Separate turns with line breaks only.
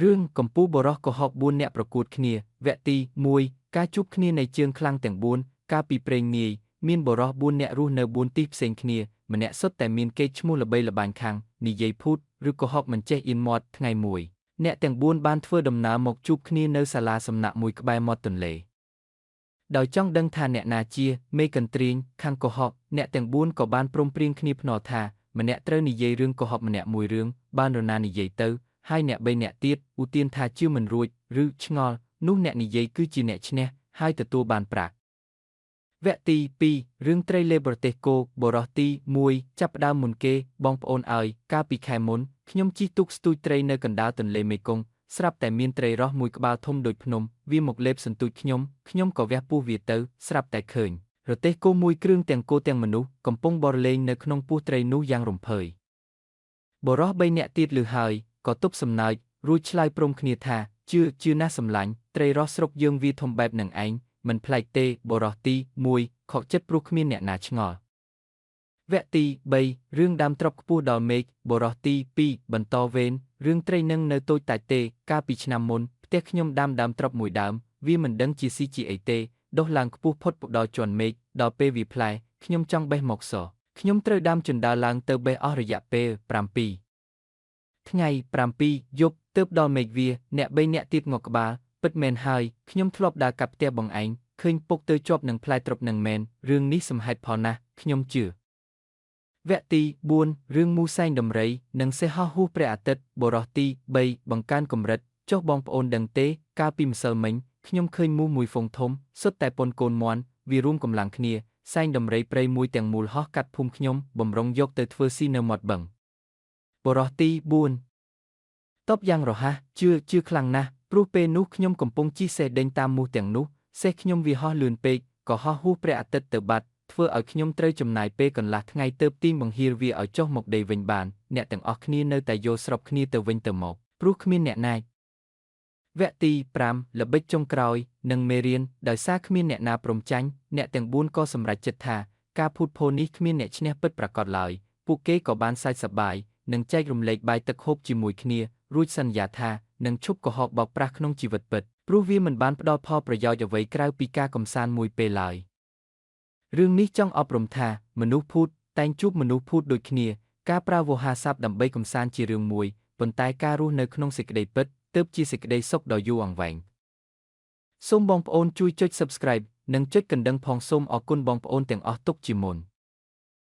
រឿងកម្ពុជាបរោះកុហក4អ្នកប្រកួតគ្នាវគ្គទី1ការជួបគ្នានៃជើងខ្លាំងទាំង4កាលពីព្រេងនាយមានបរោះ4អ្នករស់នៅ4ទីផ្សេងគ្នាម្នាក់សុទ្ធតែមានកេរ្តិ៍ឈ្មោះល្បីល្បាញខាងនិយាយភូតឬកុហកមិនចេះអៀនមាត់ថ្ងៃមួយអ្នកទាំង4បានធ្វើដំណើរមកជួបគ្នានៅសាលាសំណាក់មួយក្បែរមាត់ទន្លេដោយចង់ដឹងថាអ្នកណាជាមេកន្ទ្រាញខាងកុហកអ្នកទាំង4ក៏បានព្រមព្រៀងគ្នាភ្នាល់ថាម្នាក់ត្រូវនិយាយរឿងកុហកម្នាក់មួយរឿងបាននរណានិយាយទៅហើយអ្នក3នាក់ទៀតឧទានថាជឿមិនរួចឬឆ្ងល់នោះអ្នកនិយាយគឺជាអ្នកឈ្នះហើយទទួលបានប្រាក់វគ្គទី2រឿងត្រីលេប្រទេសគោបរោះទី1ចាប់ផ្ដើមមុនគេបងប្អូនឲ្យកាលពីខែមុនខ្ញុំជិះទូកស្ទូចត្រីនៅកណ្ដាលទន្លេមេគង្គស្រាប់តែមានត្រីរ៉ស់មួយក្បាលធំដូចភ្នំវាមកលេបសន្ទូចខ្ញុំក៏វះពោះវាទៅស្រាប់តែឃើញរទេះគោមួយគ្រឿងទាំងគោទាំងមនុស្សកំពុងបរលេងនៅក្នុងពោះត្រីនោះយ៉ាងរំភើយបរោះ3នាក់ទៀតឮហើយក៏ទប់សំណើចរួចឆ្លើយព្រមគ្នាថាជឿណាស់សម្លាញ់ត្រីរ៉ស់ស្រុកយើងវាធំបែបនឹងឯងមិនប្លែកទេបរោះទី1ខកចិត្តព្រោះគ្មានអ្នកណាឆ្ងល់វគ្គទី3រឿងដើមត្រប់ខ្ពស់ដល់មេឃបរោះទី2បន្តវេនរឿងត្រីនឹងនៅតូចតាចទេកាលពីឆ្នាំមុនផ្ទះខ្ញុំដាំដើមត្រប់មួយដើមវាមិនដឹងជាស៊ីជាអីទេដុះឡើងខ្ពស់ផុតដល់ជាន់មេឃដល់ពេលវាផ្លែខ្ញុំចង់បេះមកសខ្ញុំត្រូវដាំជណ្ដើរឡើងទៅបេះអស់រយៈពេល7ថ្ងៃ7យប់ទើបដល់មេឃវាអ្នក3នាក់ទៀតងក់ក្បាលពិតមែនហើយខ្ញុំធ្លាប់ដើរកាប់ផ្ទះបងឯងឃើញពុកទៅជាប់នឹងផ្លែត្រប់នឹងមែនរឿងនេះសំហេតុផលណាស់ខ្ញុំជឿវគ្គទី4រឿងមូសែងដំរីនិងសេះហោះហួសព្រះអាទិត្យបរោះទី3បង្កើនកម្រិតចុះបងប្អូនដឹងទេកាលពីម្សិលមិញខ្ញុំឃើញមូសមួយហ្វុងធំសុទ្ធតែប៉ុនកូនមាន់វារួមកម្លាំងគ្នាសែងដំរីព្រៃមួយទាំងមូលហោះកាត់ភូមិខ្ញុំបំរុងយកទៅធ្វើស៊ីនៅមាត់បឹងបរោះទី4តបយ៉ាងរហ័សជឿខ្លាំងណាស់ព្រោះពេលនោះខ្ញុំកំពុងជិះសេះដេញតាមមូសទាំងនោះសេះខ្ញុំវាហោះលឿនពេកក៏ហោះហួសព្រះអាទិត្យទៅបាត់ធ្វើឲ្យខ្ញុំត្រូវចំណាយពេលកន្លះថ្ងៃទើបទីមបង្ហៀរវាឲ្យចុះមកដីវិញបានអ្នកទាំងអស់គ្នានៅតែយល់ស្របគ្នាទៅវិញទៅមកព្រោះគ្មានអ្នកណាវគ្គទី5ល្បិចចុងក្រោយនិងមេរៀនដោយសារគ្មានអ្នកណាព្រមចាញ់អ្នកទាំង4ក៏សម្រេចចិត្តថាការភូតភរនេះគ្មានអ្នកឈ្នះពិតប្រាកដឡើយពួកគេក៏បានសើចសប្បាយនិងចែករំលែកបាយទឹកហូបជាមួយគ្នារួចសន្យាថានឹងឈប់កុហកបោកប្រាស់ក្នុងជីវិតពិតព្រោះវាមិនបានផ្ដល់ផលប្រយោជន៍អ្វីក្រៅពីការកំសាន្តមួយពេលឡើយរឿងនេះចង់អប់រំថាមនុស្សភូតតែងជួបមនុស្សភូតដូចគ្នាការប្រើវោហារស័ព្ទដើម្បីកំសាន្តជារឿងមួយប៉ុន្តែការរស់នៅក្នុងសេចក្តីពិតទើបជាសេចក្តីសុខដ៏យូរអង្វែងសូមបងប្អូនជួយចុច Subscribe និងចុចកណ្ដឹងផងសូមអរគុណបងប្អូនទាំងអស់ទុកជាមុន